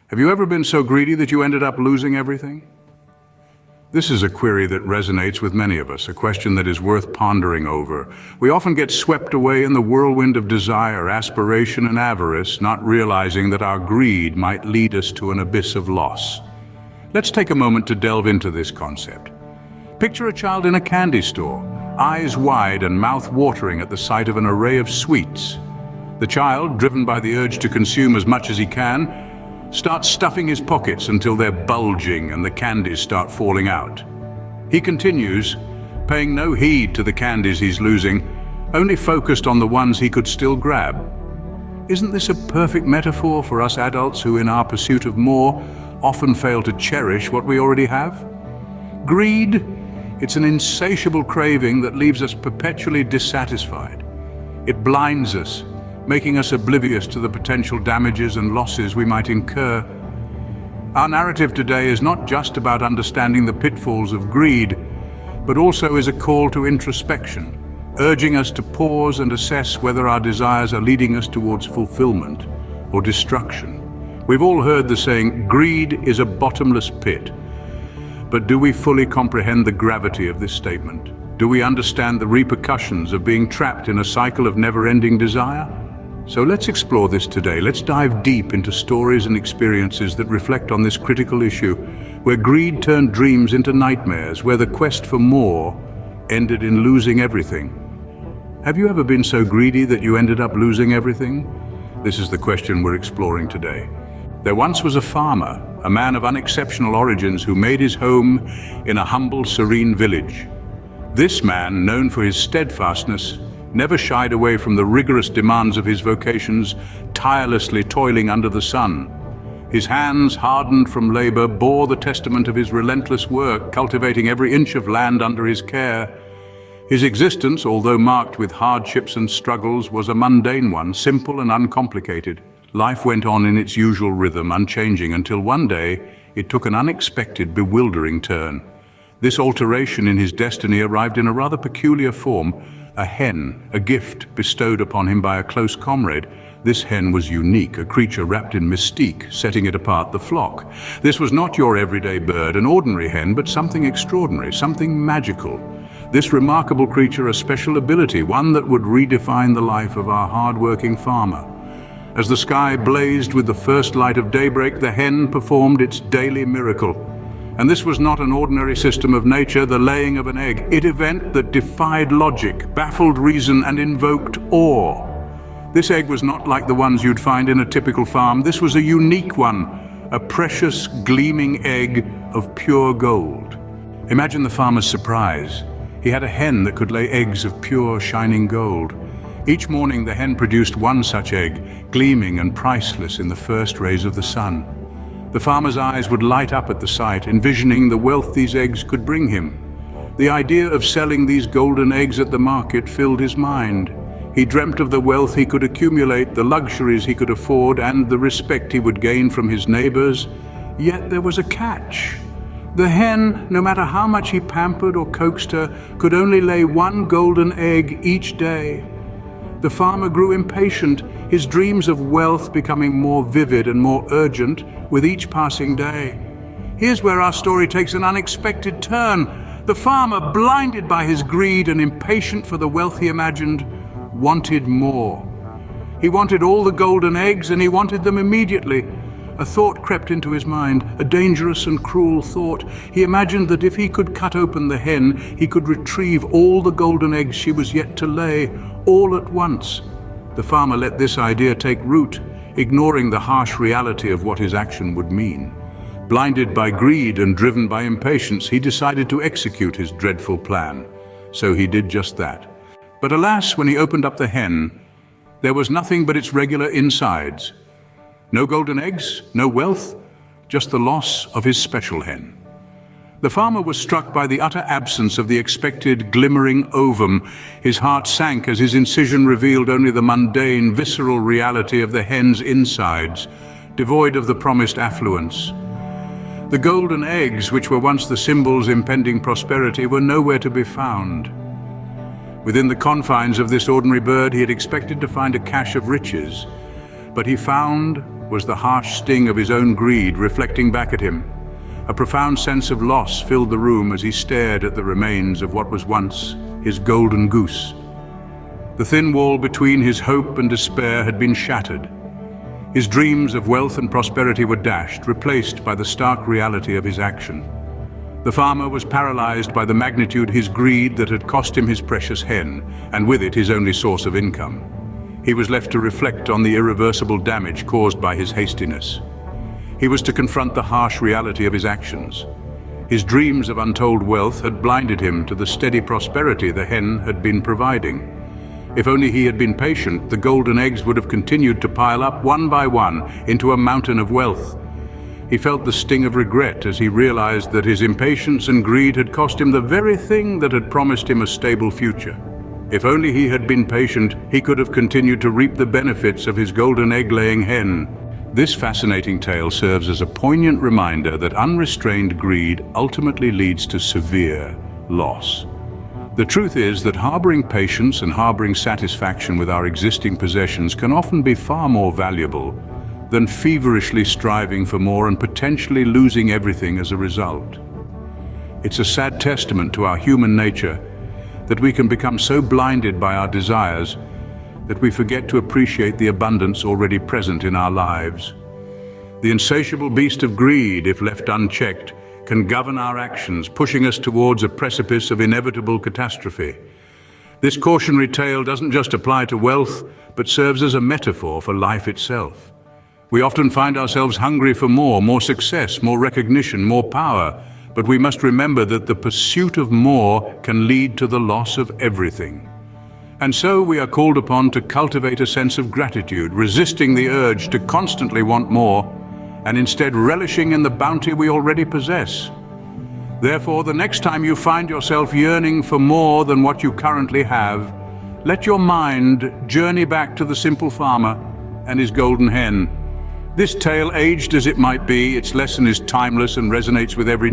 Have you ever been so greedy that you ended up losing everything? This is a query that resonates with many of us, a question that is worth pondering over. We often get swept away in the whirlwind of desire, aspiration, and avarice, not realizing that our greed might lead us to an abyss of loss. Let's take a moment to delve into this concept. Picture a child in a candy store, eyes wide and mouth watering at the sight of an array of sweets. The child, driven by the urge to consume as much as he can, starts stuffing his pockets until they're bulging and the candies start falling out. He continues, paying no heed to the candies he's losing, only focused on the ones he could still grab. Isn't this a perfect metaphor for us adults who, in our pursuit of more, often fail to cherish what we already have? Greed, it's an insatiable craving that leaves us perpetually dissatisfied. It blinds us, making us oblivious to the potential damages and losses we might incur. Our narrative today is not just about understanding the pitfalls of greed, but also is a call to introspection, urging us to pause and assess whether our desires are leading us towards fulfillment or destruction. We've all heard the saying, greed is a bottomless pit. But do we fully comprehend the gravity of this statement? Do we understand the repercussions of being trapped in a cycle of never-ending desire? So let's explore this today. Let's dive deep into stories and experiences that reflect on this critical issue, where greed turned dreams into nightmares, where the quest for more ended in losing everything. Have you ever been so greedy that you ended up losing everything? This is the question we're exploring today. There once was a farmer, a man of unexceptional origins who made his home in a humble, serene village. This man, known for his steadfastness, never shied away from the rigorous demands of his vocations, tirelessly toiling under the sun. His hands, hardened from labor, bore the testament of his relentless work, cultivating every inch of land under his care. His existence, although marked with hardships and struggles, was a mundane one, simple and uncomplicated. Life went on in its usual rhythm, unchanging, until one day it took an unexpected, bewildering turn. This alteration in his destiny arrived in a rather peculiar form. A hen, a gift bestowed upon him by a close comrade. This hen was unique, a creature wrapped in mystique, setting it apart the flock. This was not your everyday bird, an ordinary hen, but something extraordinary, something magical. This remarkable creature, a special ability, one that would redefine the life of our hard-working farmer. As the sky blazed with the first light of daybreak, the hen performed its daily miracle. And this was not an ordinary system of nature, the laying of an egg, an event that defied logic, baffled reason, and invoked awe. This egg was not like the ones you'd find in a typical farm. This was a unique one, a precious, gleaming egg of pure gold. Imagine the farmer's surprise. He had a hen that could lay eggs of pure, shining gold. Each morning, the hen produced one such egg, gleaming and priceless in the first rays of the sun. The farmer's eyes would light up at the sight, envisioning the wealth these eggs could bring him. The idea of selling these golden eggs at the market filled his mind. He dreamt of the wealth he could accumulate, the luxuries he could afford, and the respect he would gain from his neighbors. Yet there was a catch. The hen, no matter how much he pampered or coaxed her, could only lay one golden egg each day. The farmer grew impatient, his dreams of wealth becoming more vivid and more urgent with each passing day. Here's where our story takes an unexpected turn. The farmer, blinded by his greed and impatient for the wealth he imagined, wanted more. He wanted all the golden eggs, and he wanted them immediately. A thought crept into his mind, a dangerous and cruel thought. He imagined that if he could cut open the hen, he could retrieve all the golden eggs she was yet to lay, all at once. The farmer let this idea take root, ignoring the harsh reality of what his action would mean. Blinded by greed and driven by impatience, he decided to execute his dreadful plan. So he did just that. But alas, when he opened up the hen, there was nothing but its regular insides. No golden eggs, no wealth, just the loss of his special hen. The farmer was struck by the utter absence of the expected glimmering ovum. His heart sank as his incision revealed only the mundane, visceral reality of the hen's insides, devoid of the promised affluence. The golden eggs, which were once the symbols impending prosperity, were nowhere to be found. Within the confines of this ordinary bird, he had expected to find a cache of riches, but he found was the harsh sting of his own greed reflecting back at him. A profound sense of loss filled the room as he stared at the remains of what was once his golden goose. The thin wall between his hope and despair had been shattered. His dreams of wealth and prosperity were dashed, replaced by the stark reality of his action. The farmer was paralyzed by the magnitude of his greed that had cost him his precious hen, and with it his only source of income. He was left to reflect on the irreversible damage caused by his hastiness. He was to confront the harsh reality of his actions. His dreams of untold wealth had blinded him to the steady prosperity the hen had been providing. If only he had been patient, the golden eggs would have continued to pile up one by one into a mountain of wealth. He felt the sting of regret as he realized that his impatience and greed had cost him the very thing that had promised him a stable future. If only he had been patient, he could have continued to reap the benefits of his golden egg-laying hen. This fascinating tale serves as a poignant reminder that unrestrained greed ultimately leads to severe loss. The truth is that harboring patience and harboring satisfaction with our existing possessions can often be far more valuable than feverishly striving for more and potentially losing everything as a result. It's a sad testament to our human nature that we can become so blinded by our desires that we forget to appreciate the abundance already present in our lives. The insatiable beast of greed, if left unchecked, can govern our actions, pushing us towards a precipice of inevitable catastrophe. This cautionary tale doesn't just apply to wealth, but serves as a metaphor for life itself. We often find ourselves hungry for more success, more recognition, more power, but we must remember that the pursuit of more can lead to the loss of everything. And so we are called upon to cultivate a sense of gratitude, resisting the urge to constantly want more, and instead relishing in the bounty we already possess. Therefore, the next time you find yourself yearning for more than what you currently have, let your mind journey back to the simple farmer and his golden hen. This tale, aged as it might be, its lesson is timeless and resonates with every